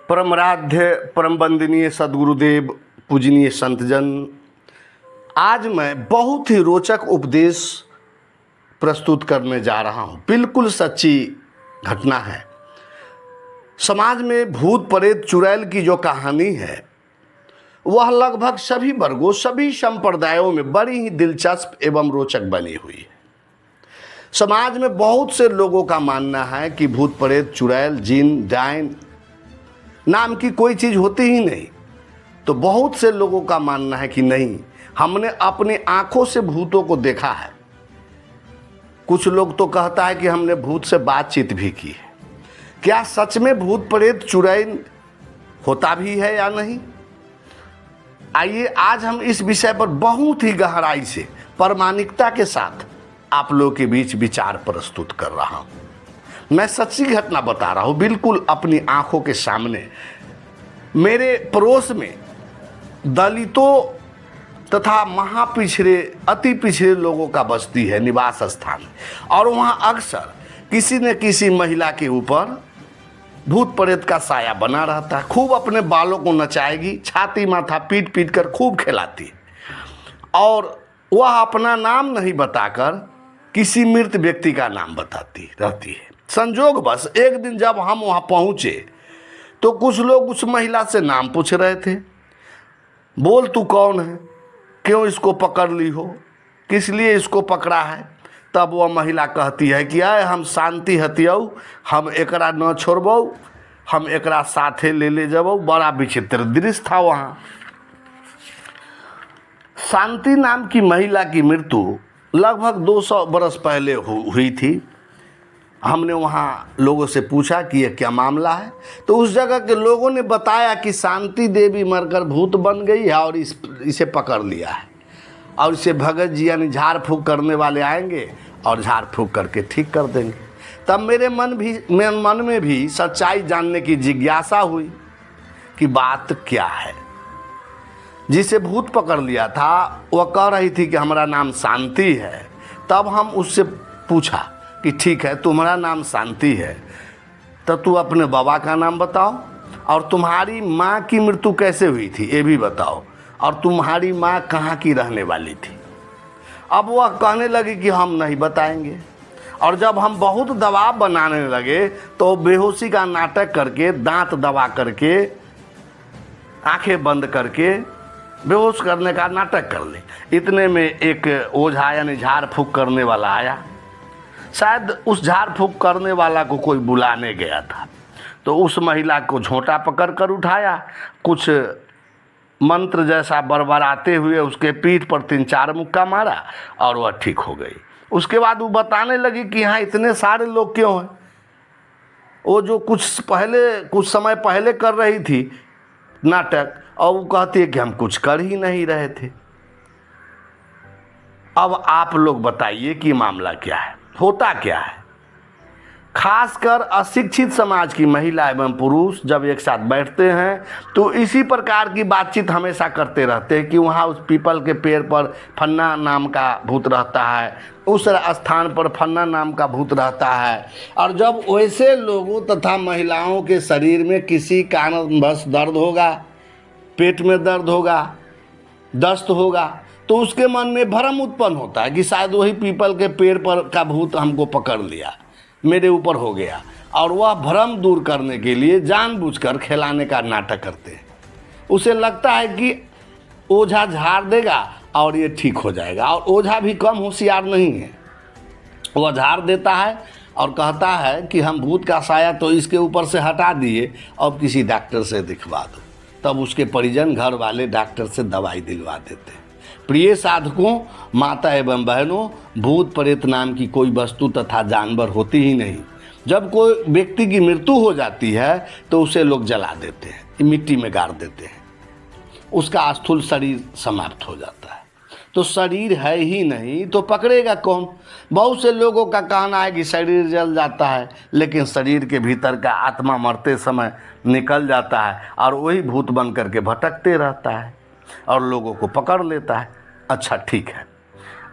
परमराध्य परम वंदनीय सद्गुरुदेव पूजनीय संतजन, आज मैं बहुत ही रोचक उपदेश प्रस्तुत करने जा रहा हूँ। बिल्कुल सच्ची घटना है। समाज में भूत प्रेत चुड़ैल की जो कहानी है वह लगभग सभी वर्गों सभी संप्रदायों में बड़ी ही दिलचस्प एवं रोचक बनी हुई है। समाज में बहुत से लोगों का मानना है कि भूत प्रेत चुड़ैल जिन डायन नाम की कोई चीज़ होती ही नहीं। तो बहुत से लोगों का मानना है कि नहीं, हमने अपनी आंखों से भूतों को देखा है। कुछ लोग तो कहता है कि हमने भूत से बातचीत भी की है। क्या सच में भूत प्रेत चुड़ैल होता भी है या नहीं? आइए आज हम इस विषय पर बहुत ही गहराई से प्रामाणिकता के साथ आप लोगों के बीच विचार प्रस्तुत कर रहा हूं। मैं सच्ची घटना बता रहा हूं, बिल्कुल अपनी आंखों के सामने। मेरे पड़ोस में दलितों तथा महापिछड़े अति पिछड़े लोगों का बस्ती है, निवास स्थान, और वहां अक्सर किसी न किसी महिला के ऊपर भूत प्रेत का साया बना रहता है। खूब अपने बालों को नचाएगी, छाती माथा पीट पीट कर खूब खिलाती, और वह अपना नाम नहीं बताकर किसी मृत व्यक्ति का नाम बताती रहती है। संजोगवश एक दिन जब हम वहाँ पहुँचे तो कुछ लोग उस महिला से नाम पूछ रहे थे। बोल तू कौन है, क्यों इसको पकड़ ली हो, किस लिए इसको पकड़ा है? तब वह महिला कहती है कि आए हम शांति हतियऊ, हम एकरा न छोड़बऊ, हम एकरा साथे ले जबऊ। बड़ा विचित्र दृश्य था वहाँ। शांति नाम की महिला की मृत्यु लगभग 200 बरस पहले हुई थी। हमने वहाँ लोगों से पूछा कि यह क्या मामला है, तो उस जगह के लोगों ने बताया कि शांति देवी मरकर भूत बन गई है और इसे पकड़ लिया है, और इसे भगत जी यानी झाड़ फूँक करने वाले आएंगे और झाड़ फूँक करके ठीक कर देंगे। तब मेरे मन में भी सच्चाई जानने की जिज्ञासा हुई कि बात क्या है। जिसे भूत पकड़ लिया था वह कह रही थी कि हमारा नाम शांति है। तब हम उससे पूछा कि ठीक है, तुम्हारा नाम शांति है तो तू अपने बाबा का नाम बताओ, और तुम्हारी माँ की मृत्यु कैसे हुई थी ये भी बताओ, और तुम्हारी माँ कहाँ की रहने वाली थी। अब वह कहने लगी कि हम नहीं बताएंगे। और जब हम बहुत दबाव बनाने लगे तो बेहोशी का नाटक करके, दांत दबा करके, आंखें बंद करके बेहोश करने का नाटक कर ले। इतने में एक ओझा यानी झाड़ फूँक करने वाला आया। शायद उस झाड़ फूँक करने वाला को कोई बुलाने गया था, तो उस महिला को झोंटा पकड़ कर उठाया, कुछ मंत्र जैसा बरबराते हुए उसके पीठ पर 3-4 मुक्का मारा और वह ठीक हो गई। उसके बाद वो बताने लगी कि यहाँ इतने सारे लोग क्यों हैं। वो जो कुछ समय पहले कर रही थी नाटक, और वो कहती है कि हम कुछ कर ही नहीं रहे थे। अब आप लोग बताइए कि मामला क्या है, होता क्या है। खासकर अशिक्षित समाज की महिला एवं पुरुष जब एक साथ बैठते हैं तो इसी प्रकार की बातचीत हमेशा करते रहते हैं कि वहाँ उस पीपल के पेड़ पर फन्ना नाम का भूत रहता है, उस स्थान पर फन्ना नाम का भूत रहता है। और जब वैसे लोगों तथा महिलाओं के शरीर में किसी कारणवश दर्द होगा, पेट में दर्द होगा, दस्त होगा, तो उसके मन में भ्रम उत्पन्न होता है कि शायद वही पीपल के पेड़ पर का भूत हमको पकड़ लिया, मेरे ऊपर हो गया। और वह भ्रम दूर करने के लिए जानबूझकर खिलाने का नाटक करते हैं। उसे लगता है कि ओझा झाड़ देगा और ये ठीक हो जाएगा, और ओझा भी कम होशियार नहीं है। वह झाड़ देता है और कहता है कि हम भूत का साया तो इसके ऊपर से हटा दिए, अब किसी डॉक्टर से दिखवा दो। तब उसके परिजन घर वाले डॉक्टर से दवाई दिलवा देते हैं। प्रिय साधकों, माता एवं बहनों, भूत प्रेत नाम की कोई वस्तु तथा जानवर होती ही नहीं। जब कोई व्यक्ति की मृत्यु हो जाती है तो उसे लोग जला देते हैं, मिट्टी में गाड़ देते हैं, उसका स्थूल शरीर समाप्त हो जाता है। तो शरीर है ही नहीं तो पकड़ेगा कौन? बहुत से लोगों का कहना है कि शरीर जल जाता है, लेकिन शरीर के भीतर का आत्मा मरते समय निकल जाता है और वही भूत बन करके भटकते रहता है और लोगों को पकड़ लेता है। अच्छा ठीक है,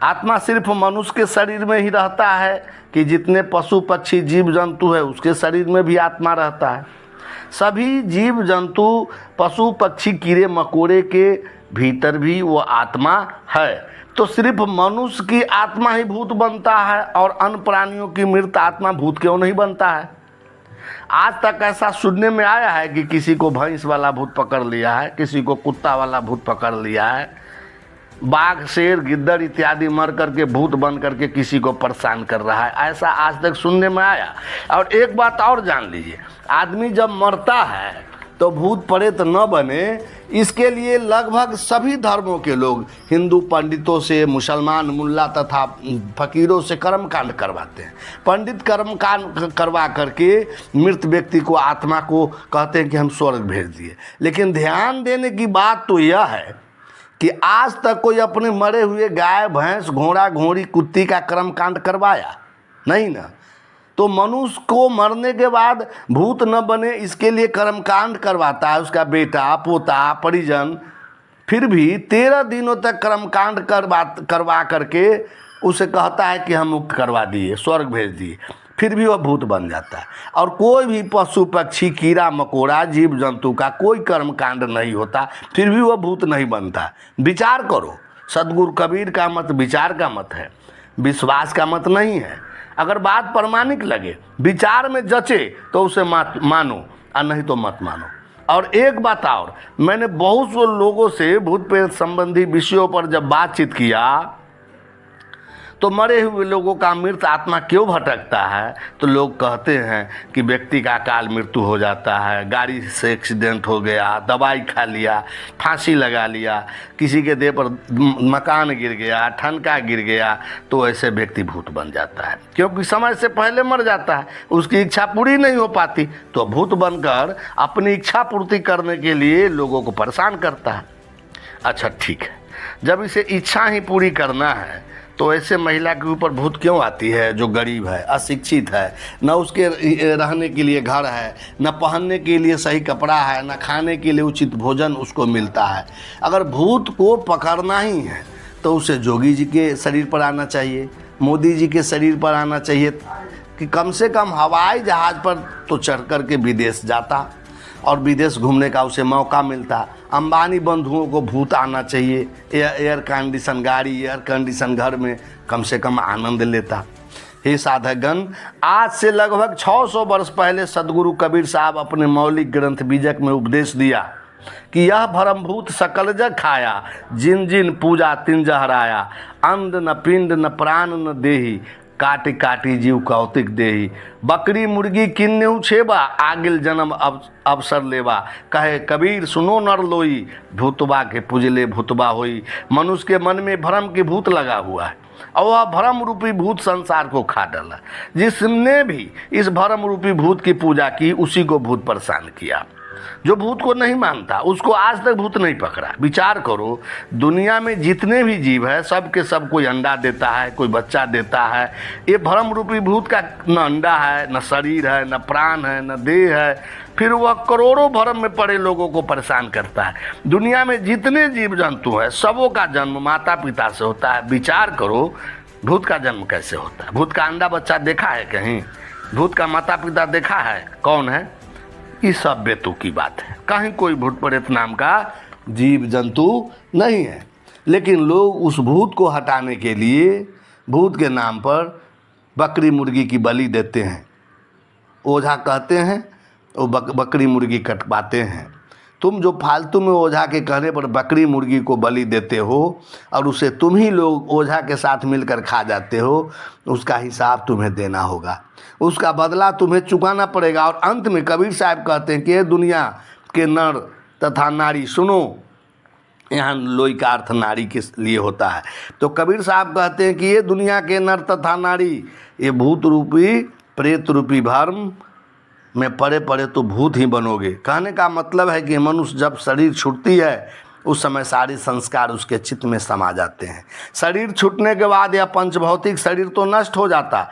आत्मा सिर्फ मनुष्य के शरीर में ही रहता है कि जितने पशु पक्षी जीव जंतु है उसके शरीर में भी आत्मा रहता है? सभी जीव जंतु पशु पक्षी कीड़े मकोड़े के भीतर भी वो आत्मा है। तो सिर्फ मनुष्य की आत्मा ही भूत बनता है और अन्य प्राणियों की मृत आत्मा भूत क्यों नहीं बनता है? आज तक ऐसा सुनने में आया है कि किसी को भैंस वाला भूत पकड़ लिया है, किसी को कुत्ता वाला भूत पकड़ लिया है, बाघ शेर गिद्दड़ इत्यादि मर करके भूत बन करके किसी को परेशान कर रहा है, ऐसा आज तक सुनने में आया। और एक बात और जान लीजिए, आदमी जब मरता है तो भूत प्रेत न बने, इसके लिए लगभग सभी धर्मों के लोग, हिंदू पंडितों से, मुसलमान मुल्ला तथा फकीरों से कर्मकांड करवाते हैं। पंडित कर्मकांड करवा करके मृत व्यक्ति को, आत्मा को कहते हैं कि हम स्वर्ग भेज दिए। लेकिन ध्यान देने की बात तो यह है कि आज तक कोई अपने मरे हुए गाय भैंस घोड़ा घोड़ी कुत्ती का कर्मकांड करवाया नहीं ना। तो मनुष्य को मरने के बाद भूत न बने इसके लिए कर्मकांड करवाता है उसका बेटा पोता परिजन, फिर भी 13 दिनों तक कर्मकांड करवा करके उसे कहता है कि हम मुक्त करवा दिए, स्वर्ग भेज दिए, फिर भी वह भूत बन जाता है। और कोई भी पशु पक्षी कीड़ा मकोड़ा जीव जंतु का कोई कर्मकांड नहीं होता, फिर भी वह भूत नहीं बनता। विचार करो, सदगुरु कबीर का मत विचार का मत है, विश्वास का मत नहीं है। अगर बात प्रामाणिक लगे, विचार में जचे तो उसे मानो और नहीं तो मत मानो। और एक बात और, मैंने बहुत से लोगों से भूत प्रेत संबंधी विषयों पर जब बातचीत किया तो मरे हुए लोगों का मृत आत्मा क्यों भटकता है, तो लोग कहते हैं कि व्यक्ति का अकाल मृत्यु हो जाता है, गाड़ी से एक्सीडेंट हो गया, दवाई खा लिया, फांसी लगा लिया, किसी के देह पर मकान गिर गया, ठनका गिर गया, तो ऐसे व्यक्ति भूत बन जाता है क्योंकि समय से पहले मर जाता है, उसकी इच्छा पूरी नहीं हो पाती, तो भूत बनकर अपनी इच्छा पूर्ति करने के लिए लोगों को परेशान करता है। अच्छा ठीक है, जब इसे इच्छा ही पूरी करना है तो ऐसे महिला के ऊपर भूत क्यों आती है जो गरीब है, अशिक्षित है, न उसके रहने के लिए घर है, न पहनने के लिए सही कपड़ा है, न खाने के लिए उचित भोजन उसको मिलता है। अगर भूत को पकड़ना ही है तो उसे जोगी जी के शरीर पर आना चाहिए, मोदी जी के शरीर पर आना चाहिए कि कम से कम हवाई जहाज़ पर तो चढ़ कर के विदेश जाता और विदेश घूमने का उसे मौका मिलता। अंबानी बंधुओं को भूत आना चाहिए, एयर कंडीशन गाड़ी, एयर कंडीशन घर में कम से कम आनंद लेता। हे साधकगण, आज से लगभग 600 वर्ष पहले सदगुरु कबीर साहब अपने मौलिक ग्रंथ बीजक में उपदेश दिया कि यह भरमभूत सकल जग खाया, जिन जिन पूजा तिन जहराया, अंध न पिंड न प्राण न देही, काटी काटी जीव कौतिक देही, बकरी मुर्गी किन्नेहु छेबा, आगिल जन्म अवसर लेवा, कहे कबीर सुनो नर लोई, भूतबा के पुजले भूतबा होई। मनुष्य के मन में भ्रम की भूत लगा हुआ है और वह भ्रम रूपी भूत संसार को खा डाला। जिसने भी इस भ्रम रूपी भूत की पूजा की उसी को भूत परेशान किया। जो भूत को नहीं मानता उसको आज तक भूत नहीं पकड़ा। विचार करो, दुनिया में जितने भी जीव है सब के सब कोई अंडा देता है, कोई बच्चा देता है। ये भ्रम रूपी भूत का न अंडा है, न शरीर है, न प्राण है, न देह है, फिर वह करोड़ों भ्रम में पड़े लोगों को परेशान करता है। दुनिया में जितने जीव जंतु हैं सबों का जन्म माता पिता से होता है। विचार करो, भूत का जन्म कैसे होता है? भूत का अंडा बच्चा देखा है कहीं? भूत का माता पिता देखा है? कौन है? ये सब बेतु की बात है। कहीं कोई भूत प्रेत नाम का जीव जंतु नहीं है। लेकिन लोग उस भूत को हटाने के लिए भूत के नाम पर बकरी मुर्गी की बलि देते हैं। ओझा कहते हैं वो बकरी मुर्गी कटवाते हैं। तुम जो फालतू में ओझा के कहने पर बकरी मुर्गी को बलि देते हो और उसे तुम ही लोग ओझा के साथ मिलकर खा जाते हो, उसका हिसाब तुम्हें देना होगा, उसका बदला तुम्हें चुकाना पड़ेगा। और अंत में कबीर साहब कहते हैं कि ये दुनिया के नर तथा नारी सुनो, यहाँ लोई का अर्थ नारी के लिए होता है। तो कबीर साहब कहते हैं कि ये दुनिया के नर तथा नारी, ये भूत रूपी प्रेत रूपी भ्रम में पड़े पड़े तो भूत ही बनोगे। कहने का मतलब है कि मनुष्य जब शरीर छूटती है उस समय सारे संस्कार उसके चित्त में समा जाते हैं। शरीर छूटने के बाद यह पंचभौतिक शरीर तो नष्ट हो जाता,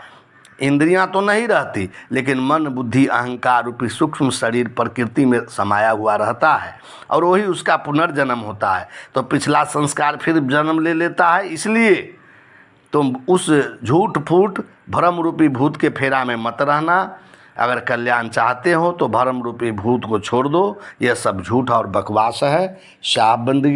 इंद्रियां तो नहीं रहती, लेकिन मन बुद्धि अहंकार रूपी सूक्ष्म शरीर प्रकृति में समाया हुआ रहता है और वही उसका पुनर्जन्म होता है। तो पिछला संस्कार फिर जन्म ले लेता है। इसलिए तुम उस झूठ फूट भ्रम रूपी भूत के फेरा में मत रहना। अगर कल्याण चाहते हो तो भरम रूपी भूत को छोड़ दो, यह सब झूठ और बकवास है। शाह बंदगी